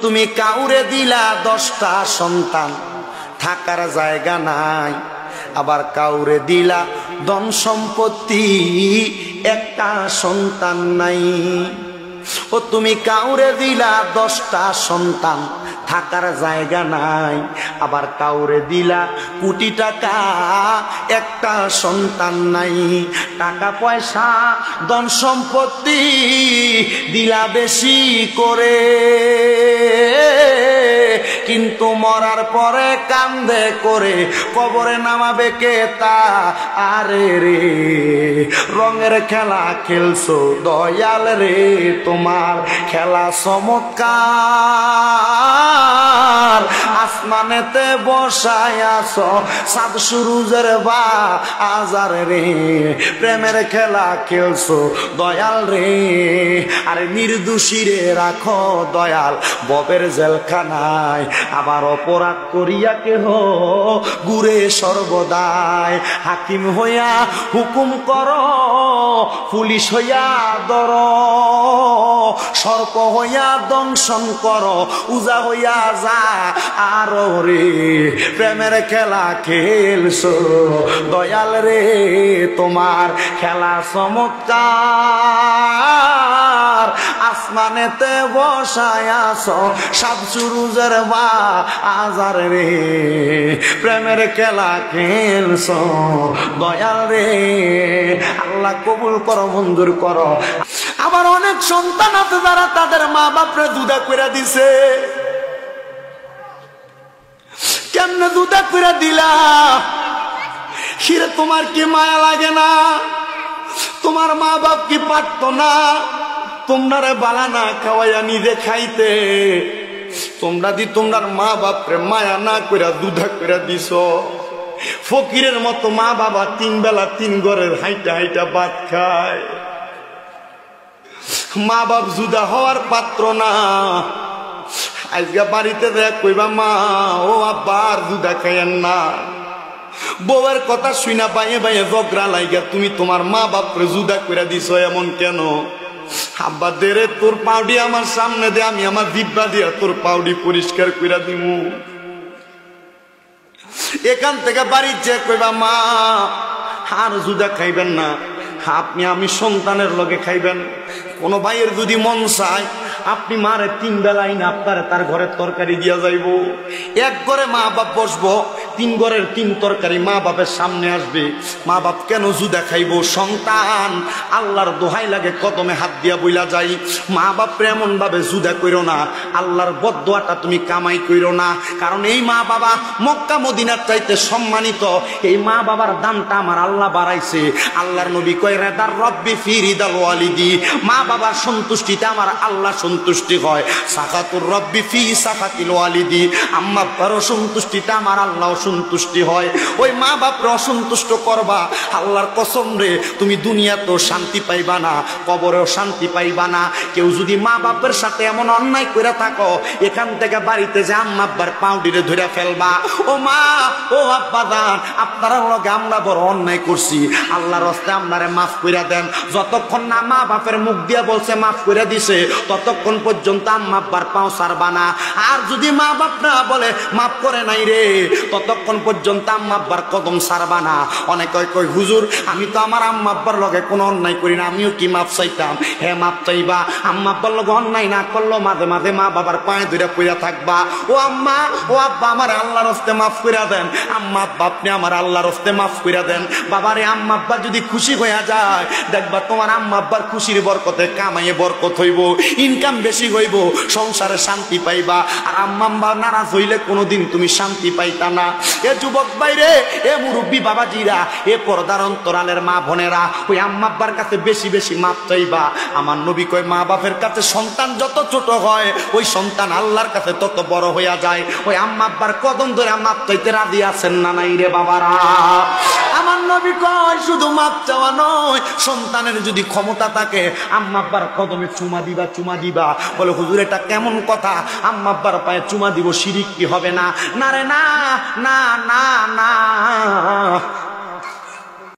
তুমি কাউরে দিলা 10টা সন্তান, থাকার জায়গা নাই, আবার কাউরে দিলা ধন সম্পত্তি, একটা সন্তান নাই। ও তুমি কাউরে দিলা 10টা সন্তান, থাকার জায়গা নাই, আবার কাউরে দিলা কোটি টাকা, একটা সন্তান নাই। টাকা পয়সা ধন সম্পত্তি দিলা বেশি করে, কিন্তু মরার পরে কান্দে করে কবরে নামাবে কে তা? আরে রে রঙের খেলা খেলছো দয়াল রে, তোমার খেলা চমৎকার। আসমানেতে বসায় আছো চাঁদ সূরুজের বাজার রে, প্রেমের খেলা খেলছো দয়াল রে। আরে নির্দোষী রে রাখো দয়াল ববের জেলখানায়, আবার অপরাধ করিয়া কেহ ঘুরে সর্বদাই। হাকিম হইয়া হুকুম করো, পুলিশ হইয়া ধর, সর্প হইয়া দংশন করো, উজা হইয়া যা আরো রে, প্রেমের খেলা খেলছো দয়াল রে, তোমার খেলা চমৎকার। আসমানেতে বসায় আছো সাত সুরুজের বাজার রে, প্রেমের খেলা খেলছো দয়াল রে। আল্লাহ কবুল করো, মঞ্জুর করো। আবার অনেক সন্তান আছে যারা তাদের মা বাপরে দুধা করে দিছে। কেমনে দুধা করে দিলা? হিরে তোমার কি মায়া লাগে না? তোমার মা বাপ কি পারতো না তোমরা বালানা খাওয়াইয়া নিজে খাইতে? তোমরা দি তোমরার মা বাপরে মায়া না কইরা দুধা কইরা দিছ। ফকিরের মতো মা বাবা 3 বেলা 3 ঘরের হাইটা হাইটা ভাত খায়। মা বাপ জুদা হওয়ার পাত্র না। আজকে বাড়িতে দেখ কইবা মা ও আব্বা আর জুদা খাইয়েন না। বউয়ের কথা শুনা বাইয়ে বাইয়ে ঝগড়া লাইগা তুমি তোমার মা বাপরে জুদা কইরা দিছ। এমন কেন? আব্বা দে রে তোর পাউডি আমার সামনে দে, আমি আমার জিব্বা দিয়া তোর পাউডি পরিষ্কার কইরা দিমু। এখান থেকে বাড়ি যে কইবা মা আর জুদা খাইবেন না, আপনি আমি সন্তানের লগে খাইবেন। কোন ভাইয়ের যদি মন চায় আপনি মারে 3 বেলাই না আপনারে তার ঘরের তরকারি দিয়া যাইব। এক ঘরে মা বাপ বসবো, 3 ঘরের 3 তরকারি মা বাপের সামনে আসবে। মা বাপ কেন জুদা খাইব? সন্তান আল্লাহর দোহাই লাগে কদমে হাত দিয়া বইলা যাই, মা বাপ এমন ভাবে জুদা কইরো না, আল্লাহর বদদোয়াটা তুমি কামাই কইরো না। কারণ এই মা বাবা মক্কা মদিনার চাইতে সম্মানিত। এই মা বাবার দামটা আমার আল্লাহ বাড়াইছে। আল্লাহর নবী কয় রেদার রব্বি ফি রিদাল ওয়ালিদি, মা বাবার সন্তুষ্টিতে আমার আল্লাহ সন্তুষ্টি হয়। সাকাতুর রব্বি ফি সাকাতিল ওয়ালিদি, আম্মা বাবার সন্তুষ্টিতে আমার আল্লাহ সন্তুষ্টি হয়। ওই মা বাপরে অসন্তুষ্ট করবা, আল্লাহর কসম রে তুমি দুনিয়াতেও শান্তি পাইবা না, কবরেও শান্তি পাইবা না। কেউ যদি মা বাপের সাথে এমন অন্যায় করে থাকো, এখান থেকে বাড়িতে যে আম্মা আব্বার পাউডিরে ধরে ফেলবা। ও মা ও আব্বা দান, আপনারা লগে আমরা বড় অন্যায় করছি, আল্লাহর রাস্তায় আপনারে মাফ কইরা দেন। যতক্ষণ না মা বাপের মুখ দিয়া বলছে মাফ করে দিছে, ততক্ষণ পর্যন্ত আম্মা আব্বার পাও ছাড়বা না। আর যদি মা বাপ না বলে মাফ করে নাই রে, ততক্ষণ পর্যন্ত আম্মা আব্বার কদম ছাড়বা না। অনেকে কয় হুজুর আমি তো আমার আম্মা আব্বার লগে কোনো অন্যায় করি না, আমিও কি মাফ চাইতাম? হ্যাঁ মাফ চাইবা। আম্মা আব্বার লগে অন্যায় না করলেও মাঝে মাঝে মা বাবার পায়ে ধরে পইরা থাকবা। ও আম্মা ও আব্বা আমার আল্লাহর রাস্তে মাফ কইরা দেন। আম্মা আব্বা আপনি আমার আল্লাহর রাস্তে মাফ কইরা দেন। বাবারে আম্মা আব্বা যদি খুশি হইয়া যায়, দেখবা তোমার আম্মা আব্বার খুশির বরকতে কামাইয়ে বরকত হইব, ইনকাম বেশি হইব, সংসারে শান্তি পাইবা। আর আম্মা আব্বা নারাজ হইলে কোনোদিন তুমি শান্তি পাইতা না। এ যুবক ভাইরে, এ মুরব্বী বাবাজিরা, এ পর্দার অন্তরালের মা বোনেরা, ওই আম্মা আব্বার কাছে বেশি বেশি মাপ চাইবা। আমার নবী কয় মা বাপের কাছে সন্তান যত ছোট হয়, ওই সন্তান আল্লাহর কাছে তত বড় হইয়া যায়। ওই আম্মা আব্বার কদম ধরে মাপ চাইতে রাজি আছেন না নাই রে বাবারা? আমার নবী কয় শুধু মাপ চাওয়া নয়, সন্তানের যদি ক্ষমতা থাকে আম্মা আব্বার কদমে চুমা দিবা, চুমা দিবা। বলে হুজুর এটা কেমন কথা? আম্মা আব্বার পায়ে চুমা দিব শিরিক কি হবে না? না রে না না না না,